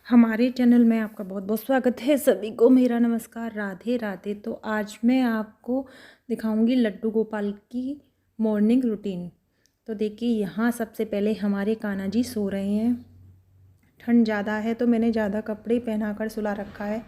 हमारे चैनल में आपका बहुत बहुत स्वागत है। सभी को मेरा नमस्कार, राधे राधे। तो आज मैं आपको दिखाऊंगी लड्डू गोपाल की मॉर्निंग रूटीन। तो देखिए, यहाँ सबसे पहले हमारे कान्हा जी सो रहे हैं। ठंड ज़्यादा है तो मैंने ज़्यादा कपड़े पहनाकर सुला रखा है।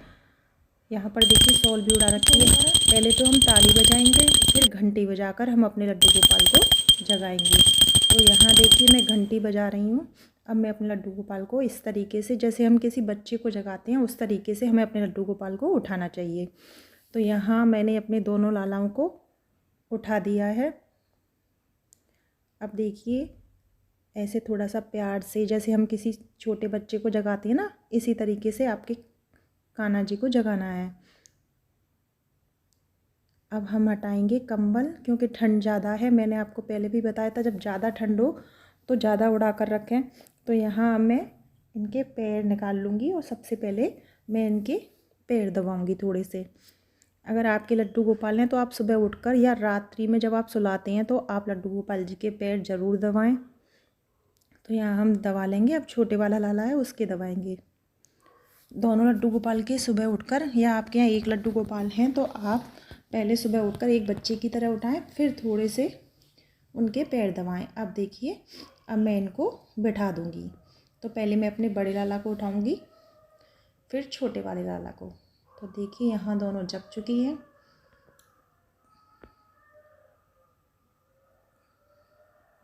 यहाँ पर देखिए शॉल भी उड़ा रखी है। पहले तो हम ताली बजाएंगे, फिर घंटी बजाकर हम अपने लड्डू गोपाल को जगाएंगे। तो यहाँ देखिए मैं घंटी बजा रही हूँ। अब मैं अपने लड्डू गोपाल को इस तरीके से, जैसे हम किसी बच्चे को जगाते हैं, उस तरीके से हमें अपने लड्डू गोपाल को उठाना चाहिए। तो यहाँ मैंने अपने दोनों लालाओं को उठा दिया है। अब देखिए ऐसे थोड़ा सा प्यार से, जैसे हम किसी छोटे बच्चे को जगाते हैं ना, इसी तरीके से आपके कान्हा जी को जगाना है। अब हम हटाएंगे कंबल, क्योंकि ठंड ज़्यादा है। मैंने आपको पहले भी बताया था, जब ज़्यादा ठंड हो तो ज़्यादा उड़ा कर रखें। तो यहाँ मैं इनके पैर निकाल लूँगी और सबसे पहले मैं इनके पैर दबाऊँगी थोड़े से। अगर आपके लड्डू गोपाल हैं तो आप सुबह उठकर या रात्रि में जब आप सुलाते हैं तो आप लड्डू गोपाल जी के पैर ज़रूर दबाएँ। तो यहाँ हम दबा लेंगे। अब छोटे वाला लाला है उसके दबाएँगे। दोनों लड्डू गोपाल के सुबह उठकर, या आपके यहाँ एक लड्डू गोपाल हैं तो आप पहले सुबह उठकर एक बच्चे की तरह उठाएं, फिर थोड़े से उनके पैर दबाएं। अब देखिए, अब मैं इनको बिठा दूंगी। तो पहले मैं अपने बड़े लाला को उठाऊंगी, फिर छोटे वाले लाला को। तो देखिए यहाँ दोनों जग चुकी हैं।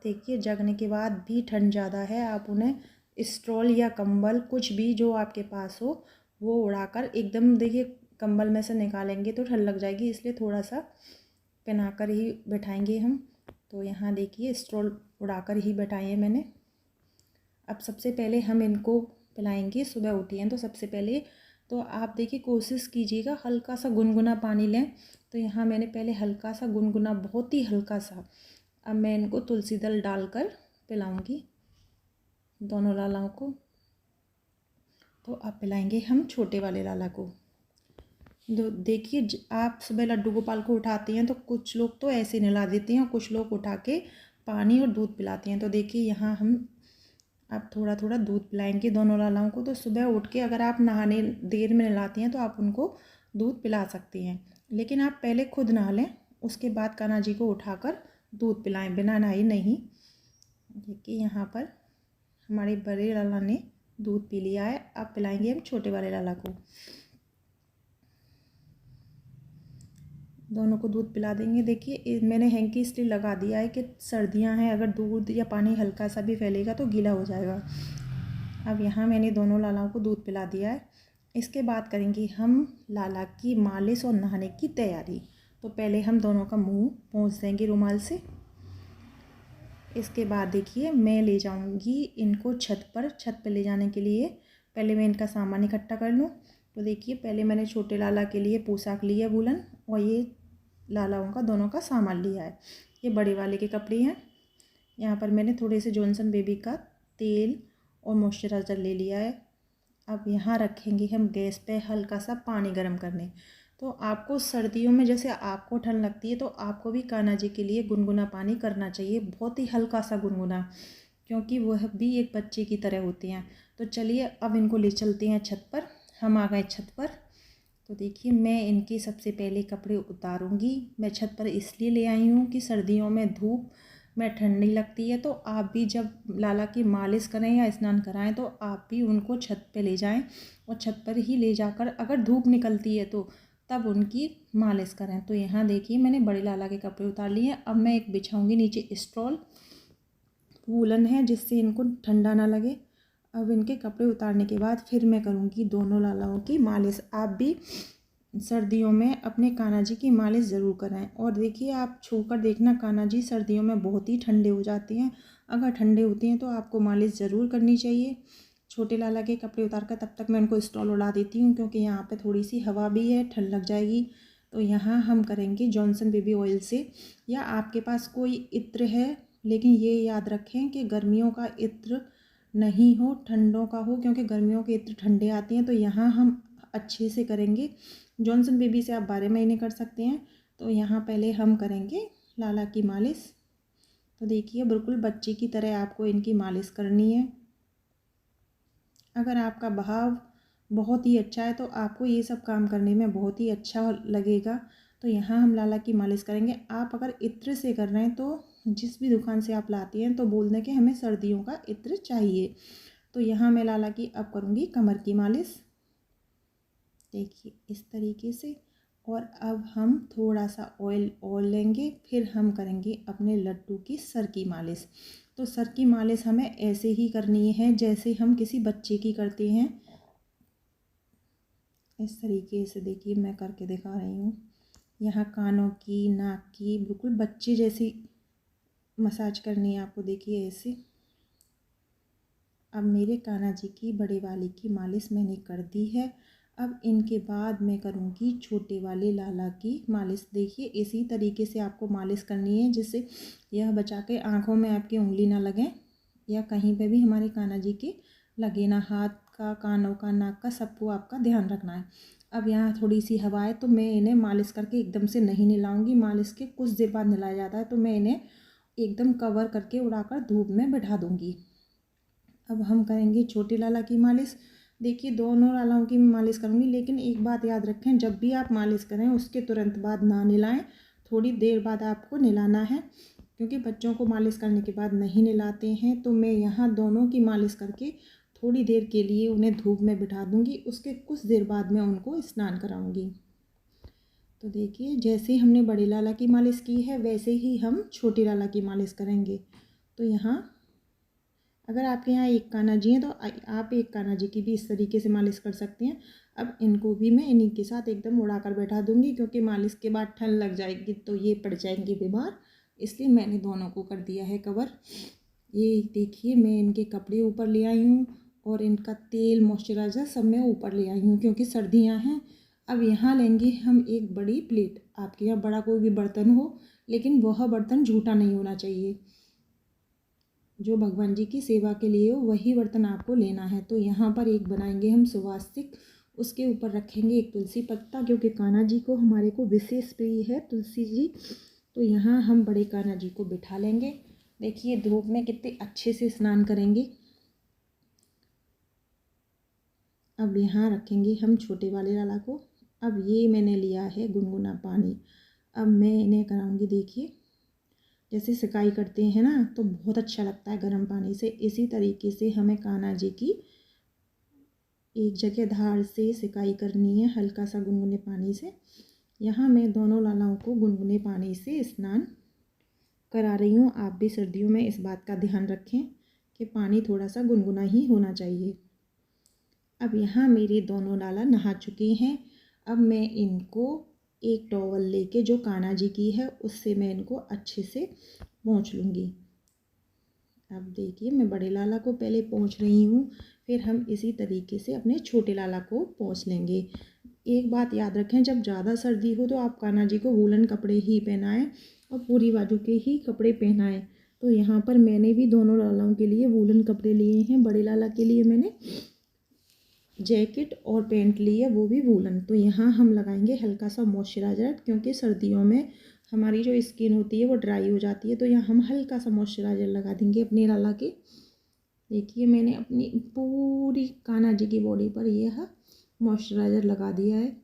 देखिए जगने के बाद भी ठंड ज़्यादा है, आप उन्हें स्ट्रॉल या कंबल, कुछ भी जो आपके पास हो वो उड़ाकर एकदम, देखिए कंबल में से निकालेंगे तो ठंड लग जाएगी, इसलिए थोड़ा सा पहनाकर ही बैठाएंगे हम। तो यहाँ देखिए स्ट्रॉल उड़ाकर ही बैठाए हैं मैंने। अब सबसे पहले हम इनको पिलाएंगे। सुबह उठी हैं तो सबसे पहले तो आप देखिए कोशिश कीजिएगा हल्का सा गुनगुना पानी लें। तो यहाँ मैंने पहले हल्का सा गुनगुना, बहुत ही हल्का सा, अब मैं इनको तुलसी दल डालकर पिलाऊंगी दोनों लालाओं को। तो अब पिलाएंगे हम छोटे वाले लाला को। देखिए आप सुबह लड्डू गोपाल को उठाते हैं तो कुछ लोग तो ऐसे नहला देते हैं और कुछ लोग उठा के पानी और दूध पिलाते हैं। तो देखिए यहाँ हम अब थोड़ा थोड़ा दूध पिलाएंगे दोनों लालाओं को। तो सुबह उठ के अगर आप नहाने देर में नहलाती हैं तो आप उनको दूध पिला सकती हैं, लेकिन आप पहले खुद नहा लें, उसके बाद कान्हा जी को उठाकर दूध पिलाएं, बिना नहाए नहीं। देखिए यहाँ पर हमारे बड़े लाला ने दूध पी लिया है। अब पिलाएंगे हम छोटे वाले लाला को। दोनों को दूध पिला देंगे। देखिए मैंने हैंकी इसलिए लगा दिया है कि सर्दियां हैं, अगर दूध या पानी हल्का सा भी फैलेगा तो गीला हो जाएगा। अब यहाँ मैंने दोनों लालाओं को दूध पिला दिया है। इसके बाद करेंगे हम लाला की मालिश और नहाने की तैयारी। तो पहले हम दोनों का मुंह पोंछ देंगे रुमाल से। इसके बाद देखिए मैं ले जाऊंगी इनको छत पर ले जाने के लिए पहले मैं इनका सामान इकट्ठा कर लूँ। तो देखिए पहले मैंने छोटे लाला के लिए पोशाक ली है वूलन, और ये लालाओं का दोनों का सामान लिया है। ये बड़े वाले के कपड़े हैं। यहाँ पर मैंने थोड़े से जॉनसन बेबी का तेल और मॉइस्चराइज़र ले लिया है। अब यहाँ रखेंगे हम गैस पे हल्का सा पानी गर्म करने। तो आपको सर्दियों में जैसे आपको ठंड लगती है तो आपको भी कान्हा जी के लिए गुनगुना पानी करना चाहिए, बहुत ही हल्का सा गुनगुना, क्योंकि वह भी एक बच्चे की तरह होते हैं। तो चलिए अब इनको ले चलते हैं छत पर। हम आ गए छत पर। तो देखिए मैं इनके सबसे पहले कपड़े उतारूंगी। मैं छत पर इसलिए ले आई हूँ कि सर्दियों में धूप में ठंड नहीं लगती है। तो आप भी जब लाला की मालिश करें या स्नान कराएं तो आप भी उनको छत पे ले जाएं, और छत पर ही ले जाकर अगर धूप निकलती है तो तब उनकी मालिश करें। तो यहाँ देखिए मैंने बड़े लाला के कपड़े उतार लिए हैं। अब मैं एक बिछाऊंगी नीचे स्टॉल, वूलन है, जिससे इनको ठंडा ना लगे। अब इनके कपड़े उतारने के बाद फिर मैं करूँगी दोनों लालाओं की मालिश। आप भी सर्दियों में अपने कान्हा जी की मालिश ज़रूर कराएं। और देखिए आप छूकर देखना, कान्हा जी सर्दियों में बहुत ही ठंडे हो जाते हैं। अगर ठंडे होते हैं तो आपको मालिश ज़रूर करनी चाहिए। छोटे लाला के कपड़े उतार कर तब तक मैं उनको स्टॉल उड़ा देती हूँ, क्योंकि यहाँ पे थोड़ी सी हवा भी है, ठंड लग जाएगी। तो यहाँ हम करेंगे जॉनसन बेबी ऑयल से, या आपके पास कोई इत्र है, लेकिन ये याद रखें कि गर्मियों का इत्र नहीं हो, ठंडों का हो, क्योंकि गर्मियों के इत्र ठंडे आते हैं। तो यहाँ हम अच्छे से करेंगे। जॉनसन बेबी से आप 12 महीने कर सकते हैं। तो यहाँ पहले हम करेंगे लाला की मालिश। तो देखिए बिल्कुल बच्चे की तरह आपको इनकी मालिश करनी है। अगर आपका भाव बहुत ही अच्छा है तो आपको ये सब काम करने में बहुत ही अच्छा लगेगा। तो यहाँ हम लाला की मालिश करेंगे। आप अगर इत्र से कर रहे हैं तो जिस भी दुकान से आप लाती हैं तो बोल दें कि हमें सर्दियों का इत्र चाहिए। तो यहाँ मैं लाला की अब करूँगी कमर की मालिश, देखिए इस तरीके से। और अब हम थोड़ा सा ऑयल और लेंगे, फिर हम करेंगे अपने लड्डू की सर की मालिश। तो सर की मालिश हमें ऐसे ही करनी है जैसे हम किसी बच्चे की करते हैं। इस तरीके से देखिए मैं करके दिखा रही हूँ। यहाँ कानों की, नाक की बिल्कुल बच्चे जैसी मसाज करनी है आपको, देखिए ऐसे। अब मेरे कान्हा जी की बड़े वाले की मालिश मैंने कर दी है। अब इनके बाद मैं करूँगी छोटे वाले लाला की मालिश। देखिए इसी तरीके से आपको मालिश करनी है जिससे यह बचा के आँखों में आपकी उंगली ना लगे या कहीं पे भी हमारे कान्हा जी के लगे ना, हाथ का, कानों का, नाक का, सबको आपका ध्यान रखना है। अब यहाँ थोड़ी सी हवा है तो मैं इन्हें मालिश करके एकदम से नहीं नहलाऊँगी। मालिश के कुछ देर बाद नहलाया जाता है तो मैं इन्हें एकदम कवर करके उड़ाकर धूप में बैठा दूँगी। अब हम करेंगे छोटे लाला की मालिश। देखिए दोनों लालाओं की मैं मालिश करूँगी, लेकिन एक बात याद रखें, जब भी आप मालिश करें उसके तुरंत बाद ना नहलाएं, थोड़ी देर बाद आपको नहलाना है, क्योंकि बच्चों को मालिश करने के बाद नहीं नहलाते हैं। तो मैं यहाँ दोनों की मालिश करके थोड़ी देर के लिए उन्हें धूप में बिठा दूँगी। उसके कुछ देर बाद मैं उनको स्नान कराऊँगी। तो देखिए जैसे हमने बड़े लाला की मालिश की है वैसे ही हम छोटे लाला की मालिश करेंगे। तो यहाँ अगर आपके यहाँ एक कान्हा जी हैं तो आप एक कान्हा जी की भी इस तरीके से मालिश कर सकते हैं। अब इनको भी मैं इन्हीं के साथ एकदम उड़ा कर बैठा दूंगी, क्योंकि मालिश के बाद ठंड लग जाएगी तो ये पड़ जाएंगे बीमार, इसलिए मैंने दोनों को कर दिया है कवर। ये देखिए मैं इनके कपड़े ऊपर ले आई हूँ और इनका तेल, मॉइस्चराइज़र सब मैं ऊपर ले आई हूँ क्योंकि सर्दियाँ हैं। अब यहाँ लेंगे हम एक बड़ी प्लेट। आपके यहाँ बड़ा कोई भी बर्तन हो, लेकिन वह बर्तन झूठा नहीं होना चाहिए। जो भगवान जी की सेवा के लिए हो वही बर्तन आपको लेना है। तो यहाँ पर एक बनाएंगे हम सुवास्तिक, उसके ऊपर रखेंगे एक तुलसी पत्ता, क्योंकि कान्हा जी को हमारे को विशेष प्रिय है तुलसी जी। तो यहाँ हम बड़े कान्हा जी को बिठा लेंगे। देखिए धूप में कितने अच्छे से स्नान करेंगे। अब यहाँ रखेंगे हम छोटे वाले लाला को। अब ये मैंने लिया है गुनगुना पानी। अब मैं इन्हें कराऊंगी, देखिए जैसे सिकाई करते हैं ना तो बहुत अच्छा लगता है गर्म पानी से, इसी तरीके से हमें कान्हा जी की एक जगह धार से सिकाई करनी है हल्का सा गुनगुने पानी से। यहाँ मैं दोनों लालाओं को गुनगुने पानी से स्नान करा रही हूँ। आप भी सर्दियों में इस बात का ध्यान रखें कि पानी थोड़ा सा गुनगुना ही होना चाहिए। अब यहाँ मेरे दोनों लाला नहा चुके हैं। अब मैं इनको एक टॉवल लेके जो कान्हा जी की है उससे मैं इनको अच्छे से पोंछ लूँगी। अब देखिए मैं बड़े लाला को पहले पोंछ रही हूँ, फिर हम इसी तरीके से अपने छोटे लाला को पोंछ लेंगे। एक बात याद रखें, जब ज़्यादा सर्दी हो तो आप कान्हा जी को वूलन कपड़े ही पहनाएं और पूरी बाजू के ही कपड़े पहनाएं। तो यहाँ पर मैंने भी दोनों लालाओं के लिए वूलन कपड़े लिए हैं। बड़े लाला के लिए मैंने जैकेट और पैंट ली है, वो भी वूलन। तो यहाँ हम लगाएंगे हल्का सा मॉइस्चराइज़र, क्योंकि सर्दियों में हमारी जो स्किन होती है वो ड्राई हो जाती है। तो यहाँ हम हल्का सा मॉइस्चराइज़र लगा देंगे अपने लाला के। देखिए मैंने अपनी पूरी कान्हा जी की बॉडी पर यह मॉइस्चराइज़र लगा दिया है।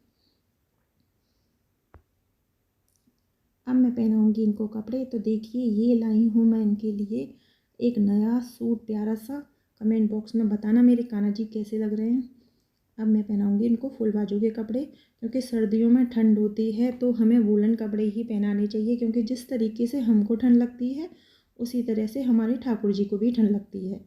अब मैं पहनाऊँगी इनको कपड़े। तो देखिए ये लाई हूँ मैं इनके लिए एक नया सूट प्यारा सा। कमेंट बॉक्स में बताना मेरे कान्हा जी कैसे लग रहे हैं। अब मैं पहनाऊँगी इनको फुल बाजू के कपड़े, क्योंकि सर्दियों में ठंड होती है तो हमें वूलन कपड़े ही पहनाने चाहिए, क्योंकि जिस तरीके से हमको ठंड लगती है उसी तरह से हमारे ठाकुर जी को भी ठंड लगती है।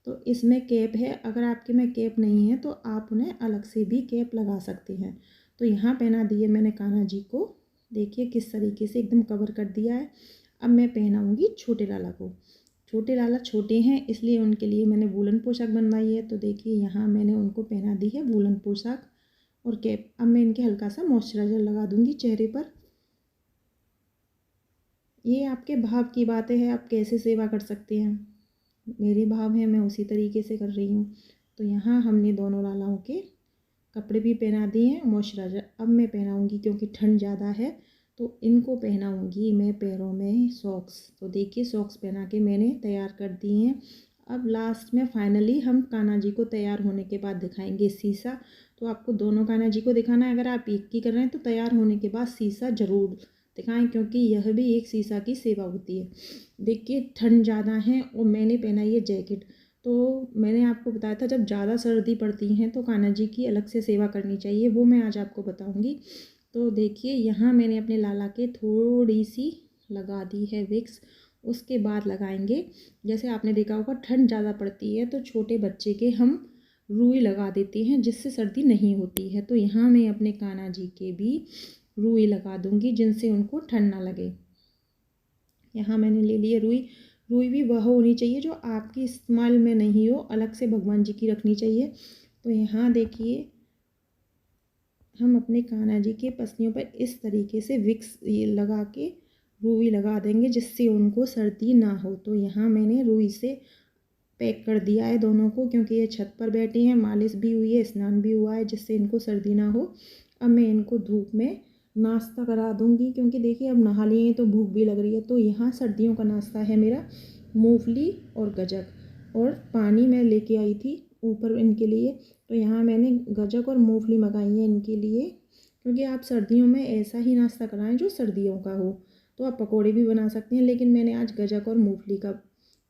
तो इसमें कैप है, अगर आपके में कैप नहीं है तो आप उन्हें अलग से भी कैप लगा सकते हैं। तो यहाँ पहना दिए मैंने कान्हा जी को, देखिए किस तरीके से एकदम कवर कर दिया है। अब मैं पहनाऊँगी छोटे लाला को। छोटे लाला छोटे हैं इसलिए उनके लिए मैंने वूलन पोशाक बनवाई है। तो देखिए यहाँ मैंने उनको पहना दी है वूलन पोशाक और कैप। अब मैं इनके हल्का सा मॉइस्चराइज़र लगा दूँगी चेहरे पर। ये आपके भाव की बातें हैं, आप कैसे सेवा कर सकते हैं। मेरे भाव हैं, मैं उसी तरीके से कर रही हूँ। तो यहाँ हमने दोनों लालाओं के कपड़े भी पहना दिए हैं, मॉइस्चराइज़र। अब मैं पहनाऊँगी, क्योंकि ठंड ज़्यादा है तो इनको पहनाऊँगी मैं पैरों में सॉक्स। तो देखिए सॉक्स पहना के मैंने तैयार कर दिए हैं। अब लास्ट में फाइनली हम कान्हा जी को तैयार होने के बाद दिखाएंगे शीशा। तो आपको दोनों कान्हा जी को दिखाना है। अगर आप एक की कर रहे हैं तो तैयार होने के बाद शीशा ज़रूर दिखाएं, क्योंकि यह भी एक शीशा की सेवा होती है। देखिए ठंड ज़्यादा है और मैंने पहना ये जैकेट। तो मैंने आपको बताया था जब ज़्यादा सर्दी पड़ती है तो कान्हा जी की अलग से सेवा करनी चाहिए, वो मैं आज आपको बताऊँगी। तो देखिए यहाँ मैंने अपने लाला के थोड़ी सी लगा दी है विक्स। उसके बाद लगाएंगे, जैसे आपने देखा होगा ठंड ज़्यादा पड़ती है तो छोटे बच्चे के हम रुई लगा देते हैं जिससे सर्दी नहीं होती है। तो यहाँ मैं अपने कान्हा जी के भी रुई लगा दूंगी जिनसे उनको ठंड ना लगे। यहाँ मैंने ले लिए रुई। रुई भी वह होनी चाहिए जो आपकी इस्तेमाल में नहीं हो, अलग से भगवान जी की रखनी चाहिए। तो यहाँ देखिए हम अपने कान्हा जी के पसलियों पर इस तरीके से विक्स लगा के रुई लगा देंगे जिससे उनको सर्दी ना हो। तो यहाँ मैंने रुई से पैक कर दिया है दोनों को, क्योंकि ये छत पर बैठे हैं, मालिश भी हुई है, स्नान भी हुआ है, जिससे इनको सर्दी ना हो। अब मैं इनको धूप में नाश्ता करा दूंगी, क्योंकि देखिए अब नहा लिए हैं तो भूख भी लग रही है। तो यहाँ सर्दियों का नाश्ता है मेरा मूंगफली और गजक, और पानी मैं लेके आई थी ऊपर इनके लिए। तो यहाँ मैंने गजक और मूंगफली मंगाई है इनके लिए, क्योंकि आप सर्दियों में ऐसा ही नाश्ता कराएं जो सर्दियों का हो। तो आप पकौड़े भी बना सकते हैं, लेकिन मैंने आज गजक और मूंगफली का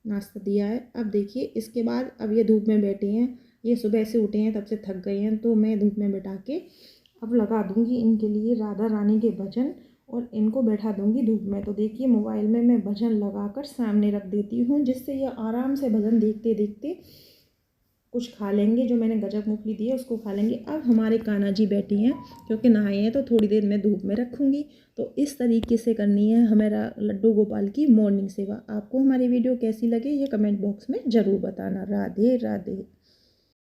नाश्ता दिया है। अब देखिए इसके बाद अब ये धूप में बैठे हैं, ये सुबह से उठे हैं तब से थक गए हैं, तो मैं धूप में बैठा के अब लगा दूंगी इनके लिए राधा रानी के भजन और इनको बैठा दूंगी धूप में। तो देखिए मोबाइल में मैं भजन लगाकर सामने रख देती हूँ, जिससे ये आराम से भजन देखते देखते कुछ खा लेंगे। जो मैंने गजक मूंगफली दी है उसको खा लेंगे। अब हमारे कान्हा जी बैठी हैं, क्योंकि नहाए हैं तो थोड़ी देर में धूप में रखूँगी। तो इस तरीके से करनी है हमारा लड्डू गोपाल की मॉर्निंग सेवा। आपको हमारी वीडियो कैसी लगे ये कमेंट बॉक्स में ज़रूर बताना। राधे राधे।